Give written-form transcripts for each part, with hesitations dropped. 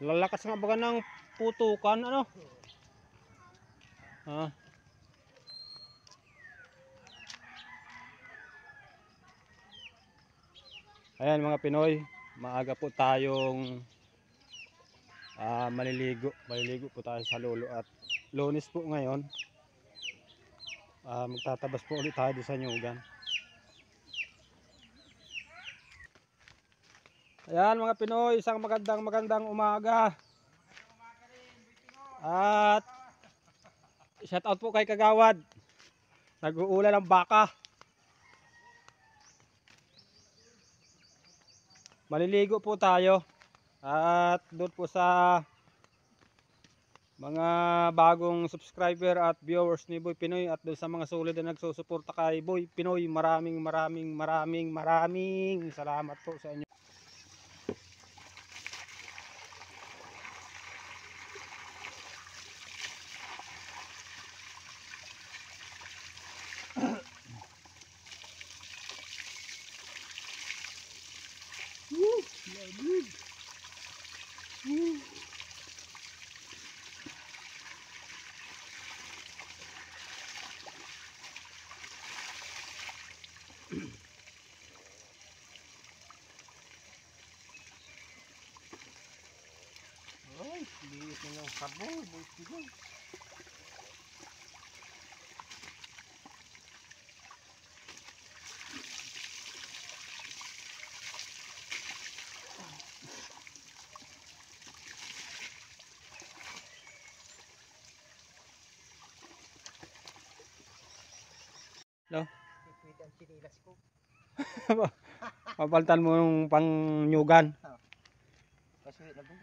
Lalakas nga baga ng putukan, ano? Ha? Ayan mga Pinoy, maaga po tayong maliligo. Maliligo po tayo sa Lolo at Lunes po ngayon. Magtatabas po ulit tayo sa Nyugan. Ayan mga Pinoy, isang magandang umaga. At shout out po kay Kagawad. Nag-uulan ng baka. Maliligo po tayo. At doon po sa mga bagong subscriber at viewers ni Boy Pinoy at doon sa mga solid na nagsusuporta kay Boy Pinoy, maraming salamat po sa inyo. Ay, liit na ng sabon, Boy Pinoy. No? Ipit ang sinilas ko. Papalitan mo yung pang Nyugan. Kasulit na ba?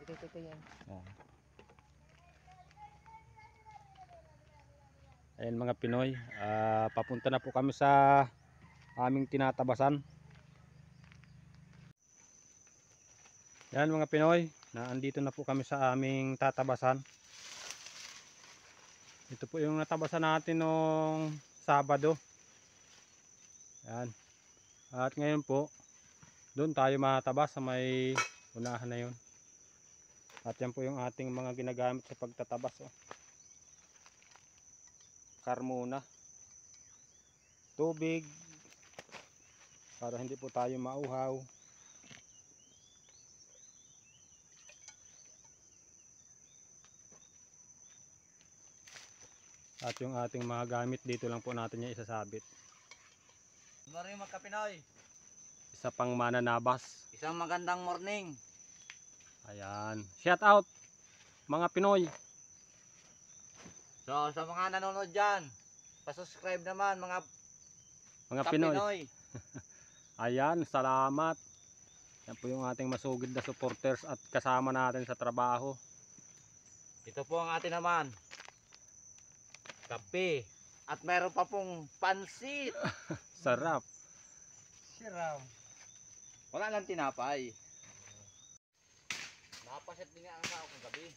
Ito yan. Ayan mga Pinoy, papunta na po kami sa aming tinatabasan. Ayan mga Pinoy, naandito na po kami sa aming tatabasan. Ito po yung natabasan natin nung Sabado. Ayan. At ngayon po, doon tayo matabas sa may unahan na yun. At yan po yung ating mga ginagamit sa pagtatabas. Oh. Karmona, tubig para hindi po tayo mauhaw. At yung ating mga gamit dito lang po natin yung isasabit. Good morning mga Pinoy. Isa pang mananabas. Isang magandang morning. Ayan, shout out mga Pinoy. So sa mga nanonood dyan, pa-subscribe naman mga Pinoy. Ayan, salamat. Yan po yung ating masugid na supporters at kasama natin sa trabaho. Ito po ang atin naman. Kape. At meron pa pong pansit. Sarap. Siram. Wala lang tinapay. Napasit din nga ang tao kong gabi.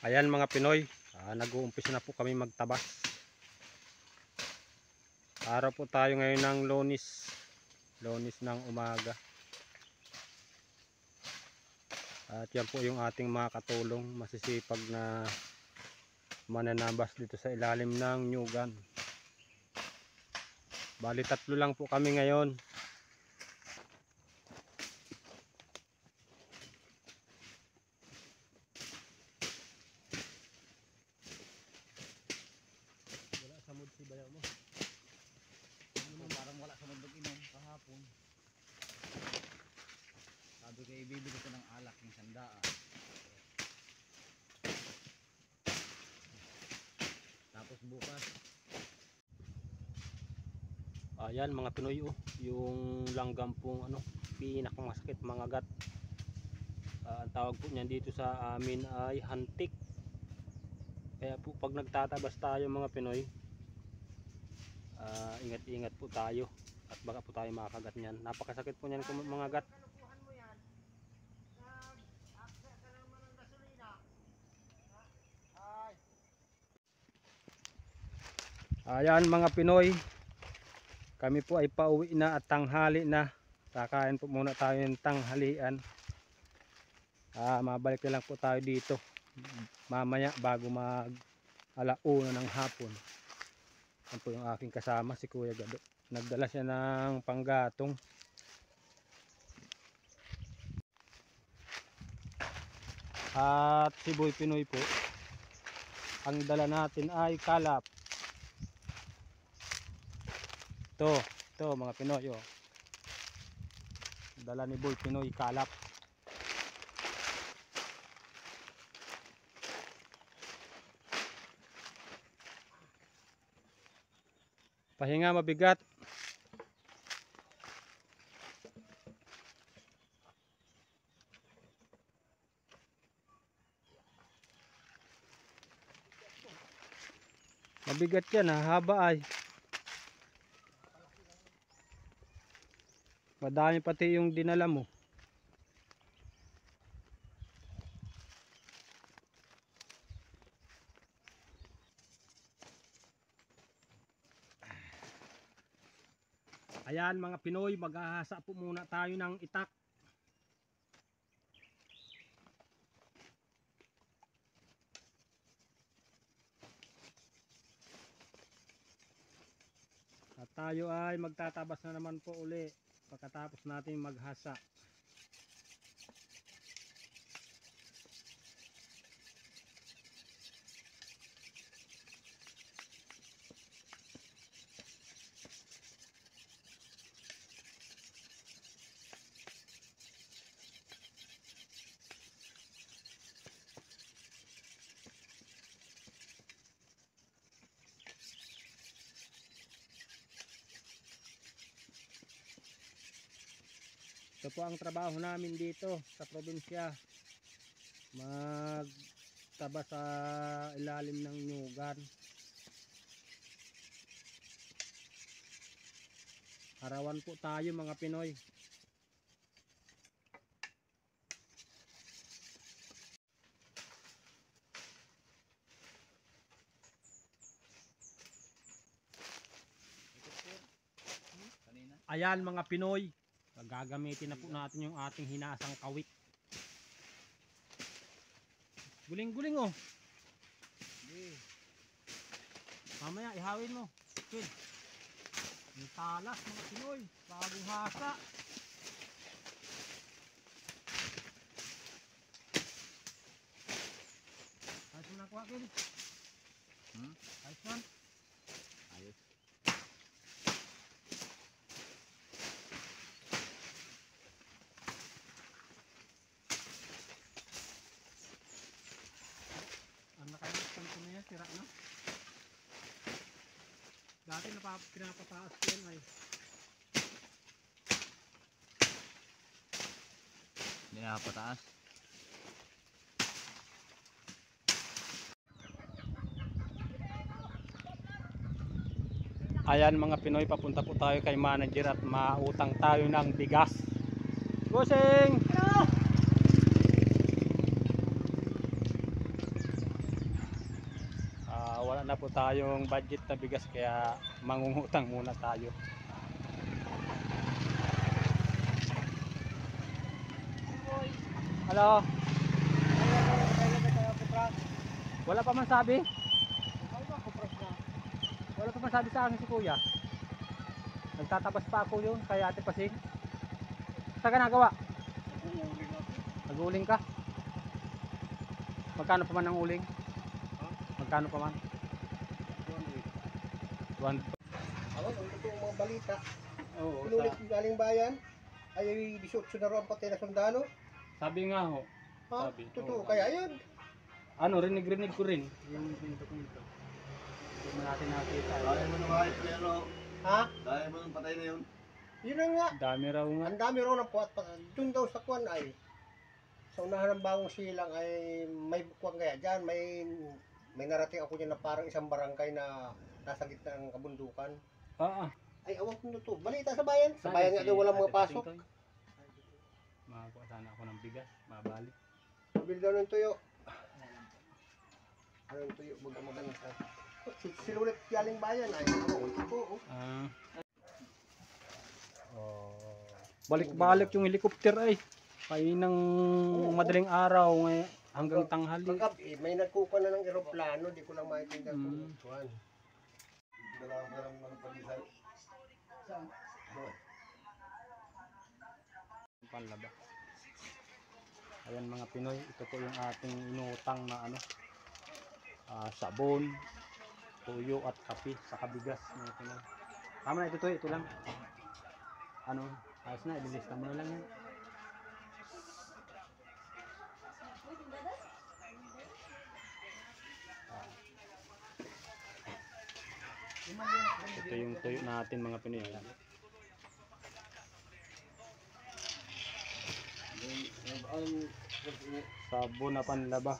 Ayan mga Pinoy, nag-uumpisa na po kami magtabas. Araw po tayo ngayon ng Lunes ng umaga. At yan po yung ating mga katulong, masisipag na mananabas dito sa ilalim ng Nyugan. Bali 3 lang po kami ngayon. Wala sa mood si bayaw mo. Parang wala sa mundog inom kahapon. Sabi ko ibibili ko ng alak yung sandaan. Tapos bukas. Ayan mga Pinoy, oh, yung langgam pong pinakamasakit mangagat. Ang tawag po niyan dito sa amin ay hantik. Kaya po pag nagtatabas tayo mga Pinoy, ingat-ingat po tayo at baka po tayo makakagat niyan. Napakasakit po niyan kung mangagat. Ayan mga Pinoy, kami po ay pauwi na at tanghali na. Kakain po muna tayo ng tanghalian. Mabalik na lang po tayo dito mamaya bago mag alauna ng hapon. Yan po yung aking kasama, si Kuya Gado. Nagdala siya ng panggatong. At si Boy Pinoy po, ang dala natin ay kalap. Ito mga Pinoy, oh. Dala ni Boy Pinoy kalap. Pahinga mabigat. Mabigat yan, haba ay. Madami pati yung dinala mo. Ayan mga Pinoy, maghahasa po muna tayo ng itak. At tayo ay magtatabas na naman po uli pagkatapos natin maghasa. Ito po ang trabaho namin dito sa probinsya. Magtaba sa ilalim ng nyugan. Arawan po tayo mga Pinoy. Ayan mga Pinoy, gagamitin na po natin yung ating hinasang kawit. Guling-guling oh. Mamaya ihawin mo. Kid. Yung talas mga Pinoy, bagong hasa. Ayos mo na kuha, Kid. Ayos man. Ayos. Ang nakalimutan ko na yan, sira na. Dati pinapataas ko yan ay. Hindi nakapataas. Ayan mga Pinoy, papunta po tayo kay manager at mautang tayo ng bigas. Bossing! Wala na po tayong budget na bigas kaya mangungutang muna tayo. Hello? Wala pa man sabi? Wala pa man sabi sa akin si Kuya. Nagtatabas pa ako yun kay Ate Pasing. Saan ka nagawa? Nag-uling ka? Magkano pa man ang uling? Magkano pa man? One. Ako, ito ang mga balita. Oo, Pinulit yung galing bayan. Ay 18 na raw ang patay na sundalo. sabi nga ho. Ha? Sabi, Totoo oo. kaya yun. Ano, rinig ko rin. Yung pinto ko nito. Hindi mo natin nakita. Kaya mo na kahit pero, Ha? kaya mo nang patay na yun. Yun na nga. Dami raw nga. Ang dami raw ng puwat. Doon daw sa kwan ay sa unahan ng bagong silang ay may bukwang kaya dyan. May narating ako dyan na parang isang barangay na nasa gitna ng kabundukan. Ay, awak nyo to. Balita sa bayan. Sa bayan nga daw walang mga pasok. Makakuha sana ako ng bigas. Mabalik. Pabili daw ng tuyo. Ano yung tuyo? Maganda sa silulit galing bayan ay ano ko. Balik-balik yung helicopter ay. Kainang madaling araw hanggang tanghali. Paggabi, may nagkukuha na ng eroplano, di ko lang maintindihan kung kuwan. Dala ko lang ng palisay. Panlaba. Ayan mga Pinoy, ito po yung ating inutang na sabon, tuyo at kape sa kabigas mga Pinoy. Tama na ito lang. Ayos na, ililista mo na lang yan. Ito yung tuyo natin mga Pinoy. Ayan. Sabon na panlaba.